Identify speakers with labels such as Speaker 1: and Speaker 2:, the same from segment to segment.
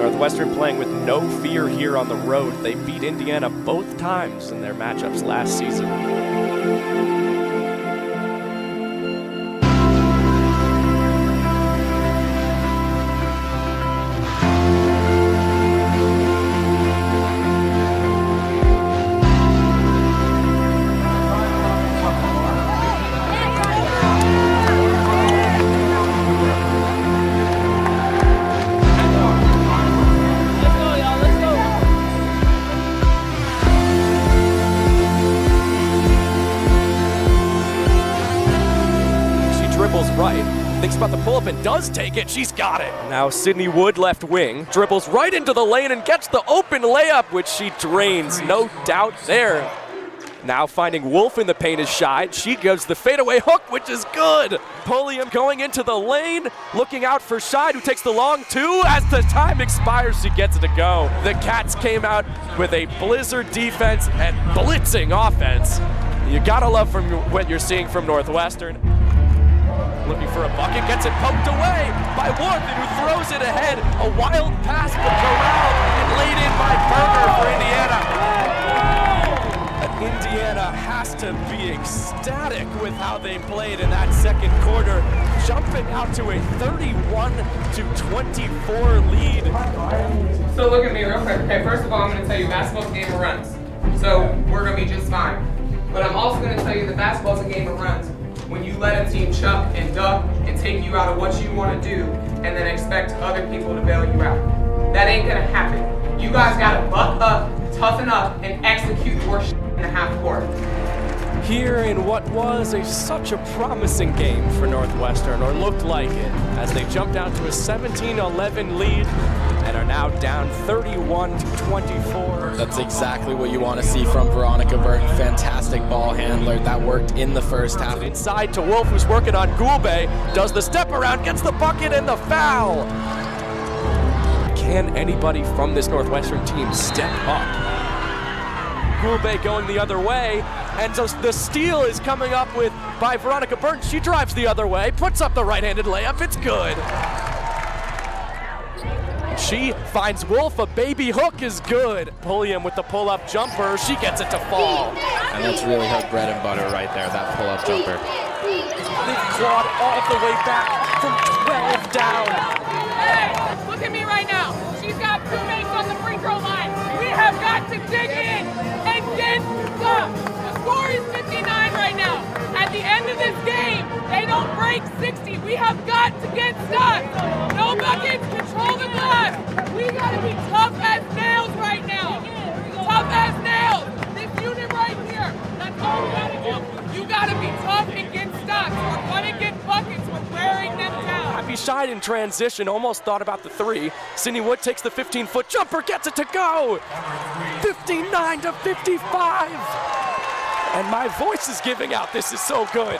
Speaker 1: Northwestern playing with no fear here on the road. They beat Indiana both times in their matchups last season. Dribbles right, thinks about the pull-up and does take it. She's got it. Now Sydney Wood, left wing, dribbles right into the lane and gets the open layup, which she drains. No doubt there. Now finding Wolf in the paint is Scheid. She gives the fadeaway hook, which is good. Pulliam going into the lane, looking out for Scheid, who takes the long two. As the time expires, she gets it to go. The Cats came out with a blizzard defense and blitzing offense. You gotta love from what you're seeing from Northwestern. Looking for a bucket, gets it poked away by Warthen, who throws it ahead. A wild pass for Corral and laid in by Berger for Indiana. And Indiana has to be ecstatic with how they played in that second quarter, jumping out to a 31-24 lead.
Speaker 2: So look at me real quick. Okay, first of all, I'm going to tell you basketball's a game of runs. So we're going to be just fine. But I'm also going to tell you that basketball's a game of runs. When you let a team chuck and duck and take you out of what you want to do and then expect other people to bail you out. That ain't gonna happen. You guys gotta buck up, toughen up, and execute your shit in the half court.
Speaker 1: Here in what was such a promising game for Northwestern, or looked like it, as they jumped out to a 17-11 lead and are now down 31-24.
Speaker 3: That's exactly what you want to see from Veronica Burton. Fantastic ball handler. That worked in the first half.
Speaker 1: Inside to Wolf, who's working on Goulbe, does the step around, gets the bucket and the foul. Can anybody from this Northwestern team step up? Goulbe going the other way, and so the steal is coming up by Veronica Burton. She drives the other way, puts up the right-handed layup, it's good. She finds Wolf, a baby hook is good. Pulliam with the pull-up jumper, she gets it to fall.
Speaker 3: And that's really her bread and butter right there, that pull-up jumper.
Speaker 1: They've clawed all the way back from 12 down.
Speaker 2: Hey, look at me right now. She's got two mates on the free throw line. We have got to dig in and get stuff. The score is 59 right now. At the end of this game, they don't break 60. We have got to get stuck. No buckets, control the glass. We gotta be tough as nails right now. Tough as nails. This unit right here, that's all we gotta do. You gotta be tough and get stuck. We're gonna get buckets. We're wearing them down.
Speaker 1: Happy Scheid in transition, almost thought about the three. Sydney Wood takes the 15-foot jumper, gets it to go. 59-55. And my voice is giving out. This is so good.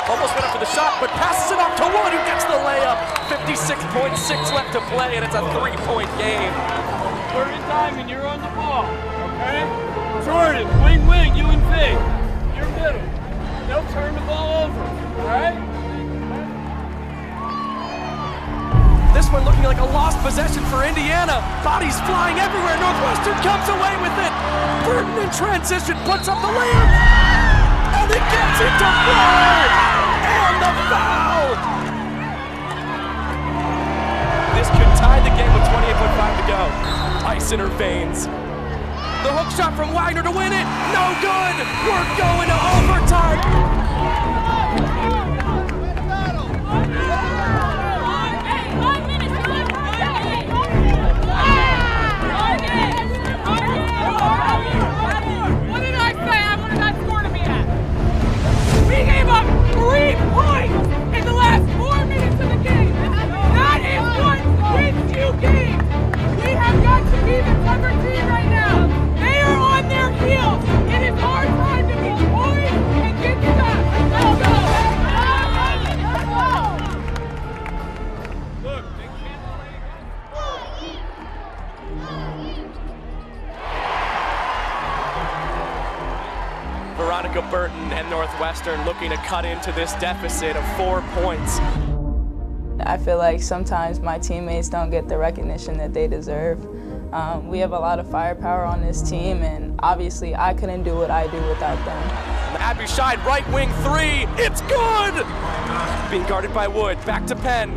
Speaker 1: Almost went up for the shot, but passes it up to Wood, who gets the layup. 56.6 left to play, and it's a three-point game.
Speaker 4: Third and time, and you're on the ball, okay? Jordan, wing, you and Vic. You're middle. They'll turn the ball over, all right?
Speaker 1: This one looking like a lost possession for Indiana. Bodies flying everywhere. Northwestern comes away with it. Burton in transition puts up the layup. And it gets it to play. And the foul. This could tie the game with 28.5 to go. Ice in her veins. The hook shot from Wagner to win it. No good. We're going to overtime.
Speaker 2: What did I say? What did that score to be at? We gave up 3 points in the last 4 minutes of the game. That is what wins you games. We have got to be the tougher team right now. They are on their heels. It is our time to be poised and get stuck. Let's go.
Speaker 4: Look, they can't play.
Speaker 1: Veronica Burton and Northwestern looking to cut into this deficit of 4 points.
Speaker 5: I feel like sometimes my teammates don't get the recognition that they deserve. We have a lot of firepower on this team, and obviously I couldn't do what I do without them.
Speaker 1: Abby Scheid, right wing three, it's good! Being guarded by Wood, back to Penn.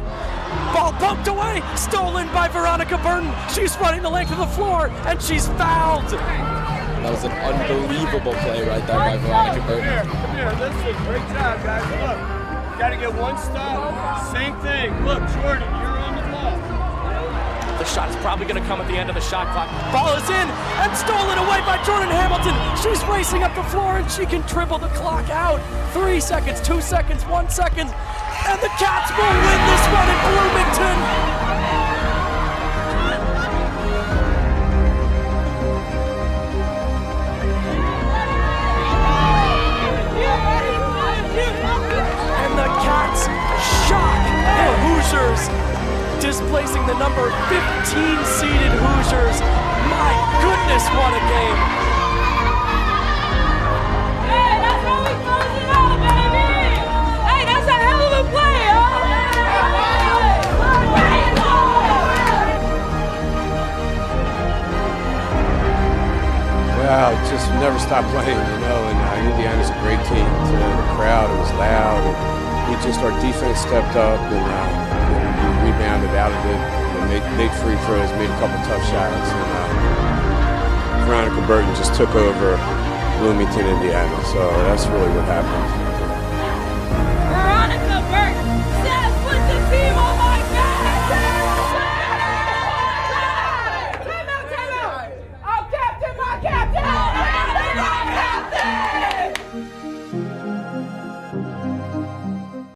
Speaker 1: Ball poked away, stolen by Veronica Burton. She's running the length of the floor, and she's fouled.
Speaker 3: That was an unbelievable play right there by Veronica Burton.
Speaker 4: Come here, listen, great job, guys. Look, got to get one stop. Same thing. Look, Jordan, you're on the ball.
Speaker 1: The shot is probably going to come at the end of the shot clock. Ball is in and stolen away by Jordan Hamilton. She's racing up the floor and she can dribble the clock out. 3 seconds, 2 seconds, 1 second. And the Cats will win this one in Bloomington. And the Cats shock the Hoosiers, displacing the number 15-seeded Hoosiers. My goodness, what a game!
Speaker 2: Hey, that's how we close it out, baby! Hey, that's a hell of a play,
Speaker 6: Well, just never stopped playing, you know, and Indiana's a great team. The crowd, it was loud, and our defense stepped up, and we rebounded out of it, and made free throws, made a couple tough shots, and Veronica Burton just took over Bloomington, Indiana, so that's really what happened.